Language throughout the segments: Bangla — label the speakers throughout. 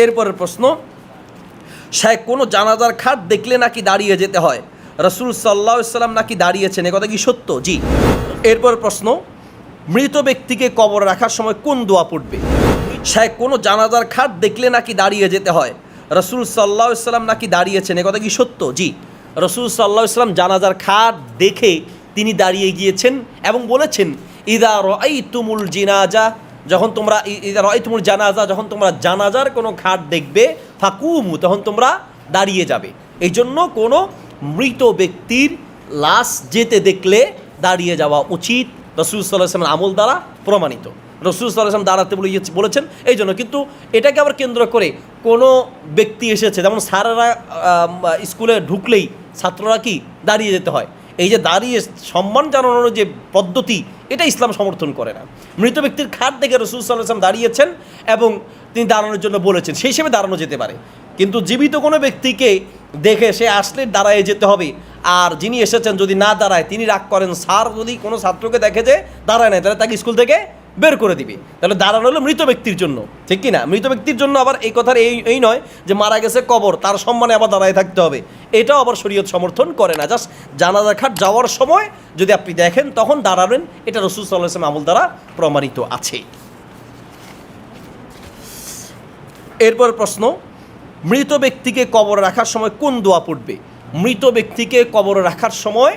Speaker 1: এরপরের প্রশ্ন, শায়েখ কোনো জানাজার খাট দেখলে নাকি দাঁড়িয়ে যেতে হয়, রাসূল সাল্লাল্লাহু আলাইহি সাল্লাম নাকি দাঁড়িয়েছেন, এ কথা কি সত্য? জি। এরপরের প্রশ্ন, মৃত ব্যক্তিকে কবরে রাখার সময় কোন দোয়া পড়বে? শায়েখ কোনো জানাজার খাট দেখলে নাকি দাঁড়িয়ে যেতে হয়, রাসূল সাল্লাল্লাহু আলাইহি সাল্লাম নাকি দাঁড়িয়েছেন, এ কথা কি সত্য? জি। রাসূল সাল্লাল্লাহু আলাইহি সাল্লাম জানাজার খাট দেখে তিনি দাঁড়িয়ে গিয়েছেন এবং বলেছেন, ইদা রাআইতুমুল জিনাজা, যখন তোমরা ইদা রাআইতুমুল জানাজা, যখন তোমরা জানাজার কোনো খাট দেখবে, ফাকুমু, তখন তোমরা দাঁড়িয়ে যাবে। এই জন্য কোনো মৃত ব্যক্তির লাশ যেতে দেখলে দাঁড়িয়ে যাওয়া উচিত, রাসূল সাল্লাল্লাহু আলাইহি ওয়াসাল্লামের আমল দ্বারা প্রমাণিত। রাসূল সাল্লাল্লাহু আলাইহি ওয়াসাল্লাম দাঁড়াতে বলেছেন। এই জন্য কিন্তু এটাকে আবার কেন্দ্র করে কোনো ব্যক্তি এসেছে, যেমন স্যারেরা স্কুলে ঢুকলেই ছাত্ররা কি দাঁড়িয়ে যেতে হয়, এই যে দাঁড়িয়ে সম্মান জানানোর যে পদ্ধতি, এটা ইসলাম সমর্থন করে না। মৃত ব্যক্তির খাট দেখে রাসূল সাল্লাল্লাহু আলাইহি ওয়াসাল্লাম দাঁড়িয়েছেন এবং তিনি দাঁড়ানোর জন্য বলেছেন, সেই হিসেবে দাঁড়ানো যেতে পারে। কিন্তু জীবিত কোনো ব্যক্তিকে দেখে সে আসলে দাঁড়ায় যেতে হবে, আর যিনি এসেছেন যদি না দাঁড়ায় তিনি রাগ করেন, স্যার যদি কোনো ছাত্রকে দেখে যে দাঁড়ায় নাই, তাহলে তাকে স্কুল থেকে বের করে দিবে। তাহলে দাঁড়ানো হলো মৃত ব্যক্তির জন্য, ঠিক কি না? মৃত ব্যক্তির জন্য আবার এই কথার এই নয় যে মারা গেছে কবর, তার সম্মানে আবার দাঁড়ায় থাকতে হবে, এটাও আবার শরীয়ত সমর্থন করে না। জাস্ট জানাজা খাট যাওয়ার সময় যদি আপনি দেখেন তখন দাঁড়াবেন, এটা রাসূল সাল্লাল্লাহু আলাইহি ওয়াসাল্লাম আমল দ্বারা প্রমাণিত আছে। এরপর প্রশ্ন, মৃত ব্যক্তিকে কবরে রাখার সময় কোন দোয়া পড়বে? মৃত ব্যক্তিকে কবরে রাখার সময়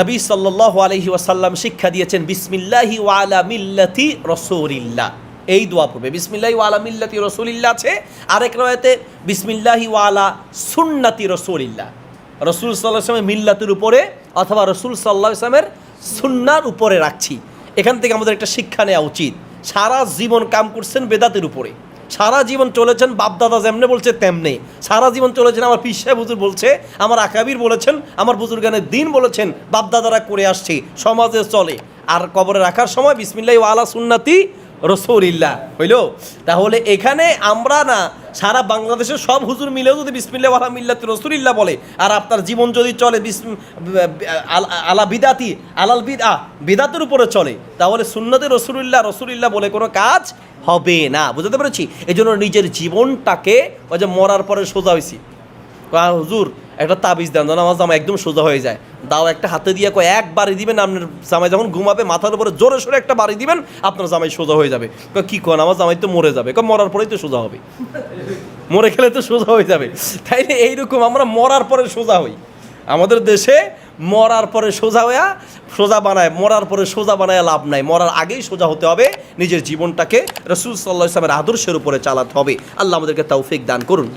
Speaker 1: নবী সাল্লাল্লাহু আলাইহি ওয়াসাল্লাম শিক্ষা দিয়েছেন, বিসমিল্লাহি ওয়া আলা মিল্লাতি রাসূলিল্লাহ, এই দোয়া পড়বে। বিসমিল্লাহি ওয়া আলা মিল্লাতি রাসূলিল্লাহ আছে, আরেক রওয়ায়াতে বিসমিল্লাহি ওয়া আলা সুন্নতি রাসূলিল্লাহ, রাসূল সাল্লাল্লাহু আলাইহি ওয়াসাল্লামের মিল্লাতের উপরে অথবা রাসূল সাল্লাল্লাহু আলাইহি ওয়াসাল্লামের সুন্নাহর উপরে রাখছি। এখান থেকে আমাদের একটা শিক্ষা নেওয়া উচিত। সারা জীবন কাম করছেন বেদাতের উপরে, সারা জীবন চলেছেন বাপদাদা যেমনে বলছে তেমনি, সারা জীবন চলেছেন আমার পীর সাহেব হুজুর বলছে, আমার আকাবির বলেছেন, আমার বুজুর্গানের দিন বলেছেন, বাপদাদারা করে আসছে, সমাজে চলে। আর কবরে রাখার সময় বিসমিল্লাহি ওয়া আলা সুন্নতি রাসূলিল্লাহ হইল। তাহলে এখানে আমরা না, সারা বাংলাদেশের সব হুজুর মিলেও যদি বিসমিল্লাহি ওয়া আলা মিল্লাতি রাসূলিল্লাহ বলে, আর আপনার জীবন যদি চলে আলা বিদাতি আলাল বিদাতের উপরে চলে, তাহলে সুন্নতে রাসূলিল্লাহ বলে কোনো কাজ হবে না। বুঝতে পেরেছি? এই জন্য নিজের জীবনটাকে, ওই যে মরার পরে সোজা হয়েছি, হুজুর একটা তাবিজ দেন যেন আমার জামা একদম সোজা হয়ে যায়, দাও একটা হাতে দিয়ে এক বাড়ি দিবেন, আপনার জামাই যখন ঘুমাবে মাথার উপরে জোরে সোরে একটা বাড়ি দিবেন, আপনার জামাই সোজা হয়ে যাবে। কি কোন আমার জামাই তো মরে যাবে, মরার পরেই তো সোজা হবে, মরে গেলে তো সোজা হয়ে যাবে। তাই এইরকম আমরা মরার পরে সোজা হই। আমাদের দেশে মরার পরে সোজা বানায়, মরার পরে সোজা বানায় লাভ নাই, মরার আগেই সোজা হতে হবে। নিজের জীবনটাকে রাসূল সাল্লাল্লাহু আলাইহি ওয়াসাল্লামের আদর্শের উপরে চালাতে হবে। আল্লাহ আমাদেরকে তৌফিক দান করুন।